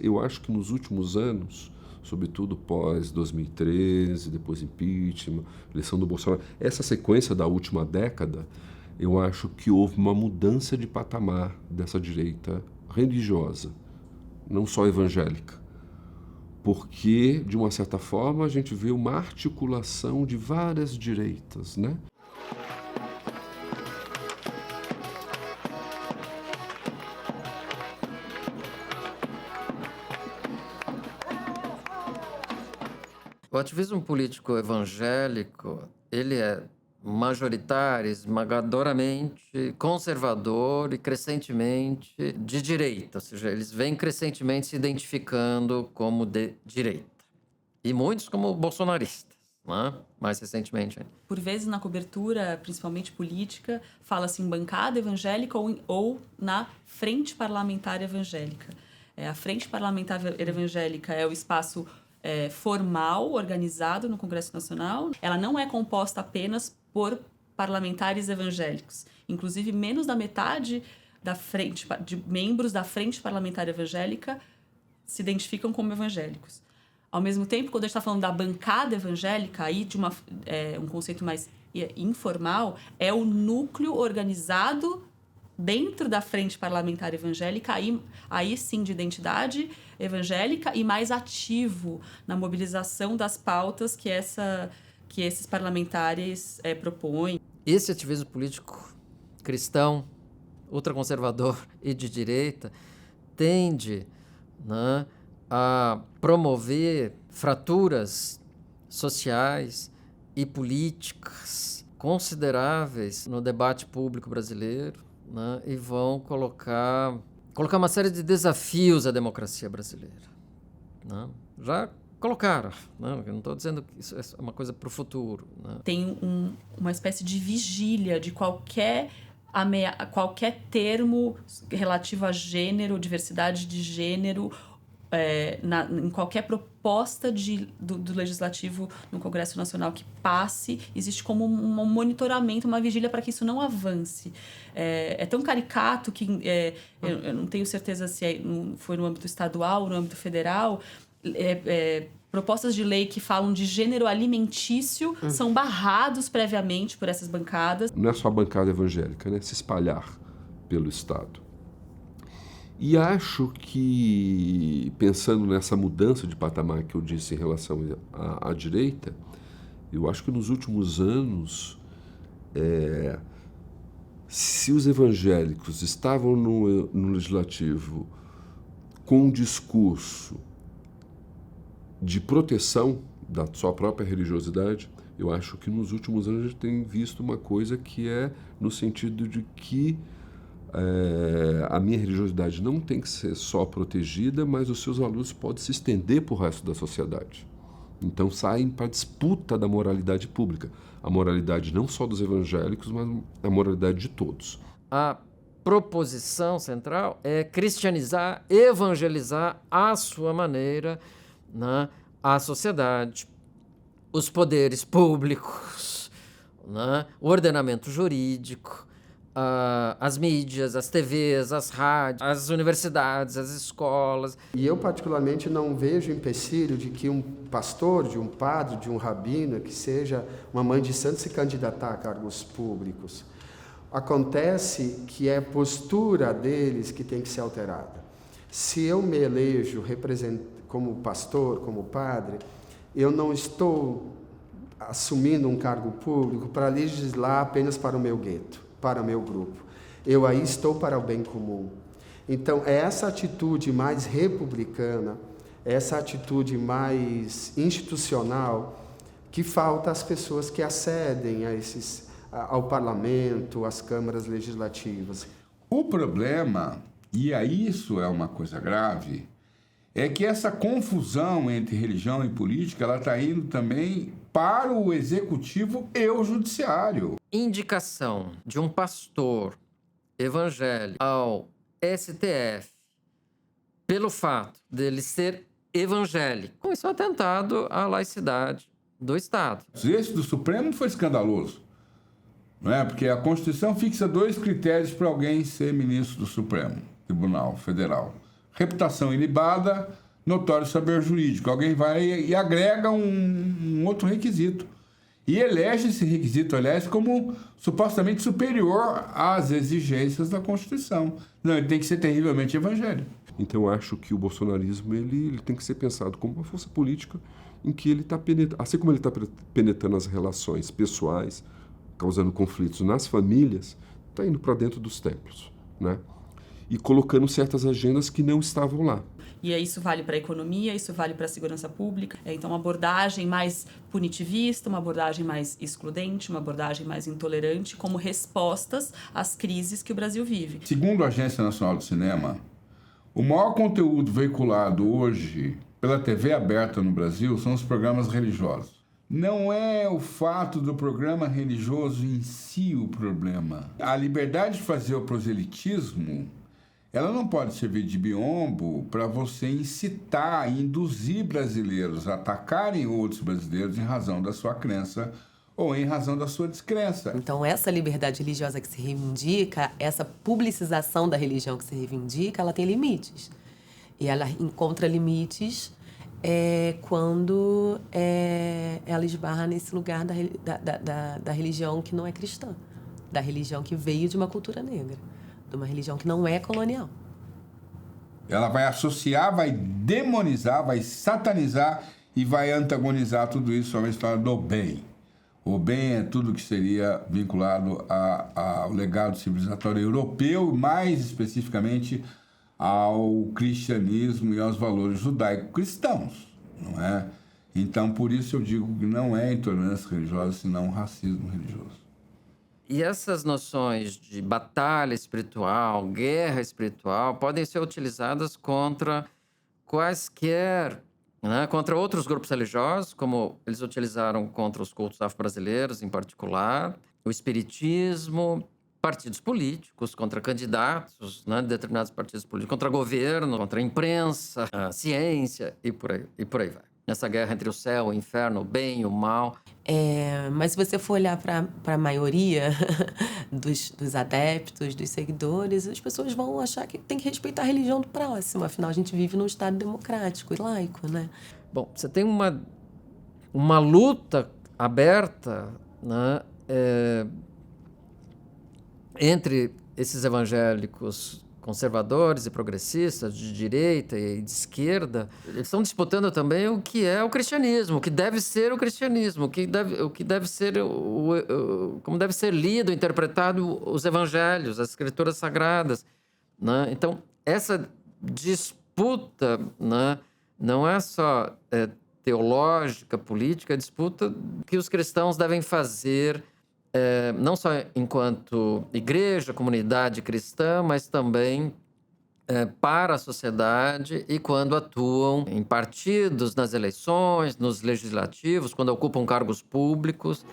eu acho que nos últimos anos, sobretudo pós 2013, depois impeachment, eleição do Bolsonaro, essa sequência da última década, eu acho que houve uma mudança de patamar dessa direita religiosa, não só evangélica. Porque, de uma certa forma, a gente vê uma articulação de várias direitas, né? O ativismo político evangélico, ele é majoritário, esmagadoramente conservador e crescentemente de direita, ou seja, eles vêm crescentemente se identificando como de direita. E muitos como bolsonaristas, né? Mais recentemente. Por vezes na cobertura, principalmente política, fala-se em bancada evangélica ou na frente parlamentar evangélica. A frente parlamentar evangélica é o espaço formal, organizado no Congresso Nacional. Ela não é composta apenas por parlamentares evangélicos. Inclusive, menos da metade de membros da frente parlamentar evangélica se identificam como evangélicos. Ao mesmo tempo, quando a gente está falando da bancada evangélica, aí de um conceito mais informal, é o núcleo organizado dentro da frente parlamentar evangélica, aí sim de identidade evangélica e mais ativo na mobilização das pautas que esses parlamentares propõem. Esse ativismo político cristão, ultraconservador e de direita tende, né, a promover fraturas sociais e políticas consideráveis no debate público brasileiro, né, e vão colocar uma série de desafios à democracia brasileira, né? Já colocaram, né? Eu não estou dizendo que isso é uma coisa para o futuro, né? Tem uma espécie de vigília de qualquer termo relativo a gênero, diversidade de gênero, em qualquer proposta do Legislativo no Congresso Nacional que passe, existe como um monitoramento, uma vigília para que isso não avance. É tão caricato que eu não tenho certeza se foi no âmbito estadual ou no âmbito federal. Propostas de lei que falam de gênero alimentício são barrados previamente por essas bancadas. Não é só a bancada evangélica, né? Se espalhar pelo Estado. E acho que, pensando nessa mudança de patamar que eu disse em relação à direita, eu acho que nos últimos anos, se os evangélicos estavam no Legislativo com um discurso de proteção da sua própria religiosidade, eu acho que nos últimos anos a gente tem visto uma coisa que é no sentido de que a minha religiosidade não tem que ser só protegida, mas os seus valores podem se estender para o resto da sociedade. Então saem para a disputa da moralidade pública. A moralidade não só dos evangélicos, mas a moralidade de todos. A proposição central é cristianizar, evangelizar à sua maneira, né, a sociedade, os poderes públicos, né, o ordenamento jurídico, as mídias, as TVs, as rádios, as universidades, as escolas. E eu, particularmente, não vejo empecilho de que um pastor, de um padre, de um rabino, que seja uma mãe de santo, se candidatar a cargos públicos. Acontece que é a postura deles que tem que ser alterada. Se eu me elejo como pastor, como padre, eu não estou assumindo um cargo público para legislar apenas para o meu gueto, para o meu grupo. Eu aí estou para o bem comum. Então, é essa atitude mais republicana, essa atitude mais institucional, que falta às pessoas que acedem ao parlamento, às câmaras legislativas. O problema, e aí isso é uma coisa grave, é que essa confusão entre religião e política, ela está indo também para o executivo e o judiciário. Indicação de um pastor evangélico ao STF pelo fato dele ser evangélico, isso é um atentado à laicidade do Estado. Esse do Supremo foi escandaloso, não é? Porque a Constituição fixa 2 critérios para alguém ser ministro do Supremo Tribunal Federal. reputação ilibada, notório saber jurídico. Alguém vai e agrega um outro requisito. E elege esse requisito, aliás, como supostamente superior às exigências da Constituição. Não, ele tem que ser terrivelmente evangélico. Então, eu acho que o bolsonarismo ele tem que ser pensado como uma força política em que ele está penetrando, assim como ele está penetrando as relações pessoais, causando conflitos nas famílias, está indo para dentro dos templos, né? E colocando certas agendas que não estavam lá. E isso vale para a economia, isso vale para a segurança pública. Então, uma abordagem mais punitivista, uma abordagem mais excludente, uma abordagem mais intolerante, como respostas às crises que o Brasil vive. Segundo a Agência Nacional do Cinema, o maior conteúdo veiculado hoje pela TV aberta no Brasil são os programas religiosos. Não é o fato do programa religioso em si o problema. A liberdade de fazer o proselitismo, ela não pode servir de biombo para você incitar, induzir brasileiros a atacarem outros brasileiros em razão da sua crença ou em razão da sua descrença. Então, essa liberdade religiosa que se reivindica, essa publicização da religião que se reivindica, ela tem limites. E ela encontra limites quando ela esbarra nesse lugar da religião que não é cristã, da religião que veio de uma cultura negra, de uma religião que não é colonial. Ela vai associar, vai demonizar, vai satanizar e vai antagonizar tudo isso sobre a história do bem. O bem é tudo que seria vinculado ao legado civilizatório europeu, mais especificamente ao cristianismo e aos valores judaico-cristãos, não é? Então, por isso eu digo que não é intolerância religiosa, senão racismo religioso. E essas noções de batalha espiritual, guerra espiritual, podem ser utilizadas contra quaisquer, né, contra outros grupos religiosos, como eles utilizaram contra os cultos afro-brasileiros, em particular, o espiritismo, partidos políticos, contra candidatos, né, de determinados partidos políticos, contra governo, contra a imprensa, a ciência e por aí vai. Nessa guerra entre o céu, o inferno, o bem e o mal. Mas se você for olhar para a maioria dos adeptos, dos seguidores, as pessoas vão achar que tem que respeitar a religião do próximo. Afinal, a gente vive num Estado democrático e laico, né? Bom, você tem uma luta aberta, né, entre esses evangélicos conservadores e progressistas, de direita e de esquerda. Eles estão disputando também o que é o cristianismo, o que deve ser o cristianismo, o que deve ser como deve ser lido, interpretado os evangelhos, as escrituras sagradas, né? Então, essa disputa, né, não é só teológica, política, é disputa que os cristãos devem fazer não só enquanto igreja, comunidade cristã, mas também para a sociedade e quando atuam em partidos, nas eleições, nos legislativos, quando ocupam cargos públicos.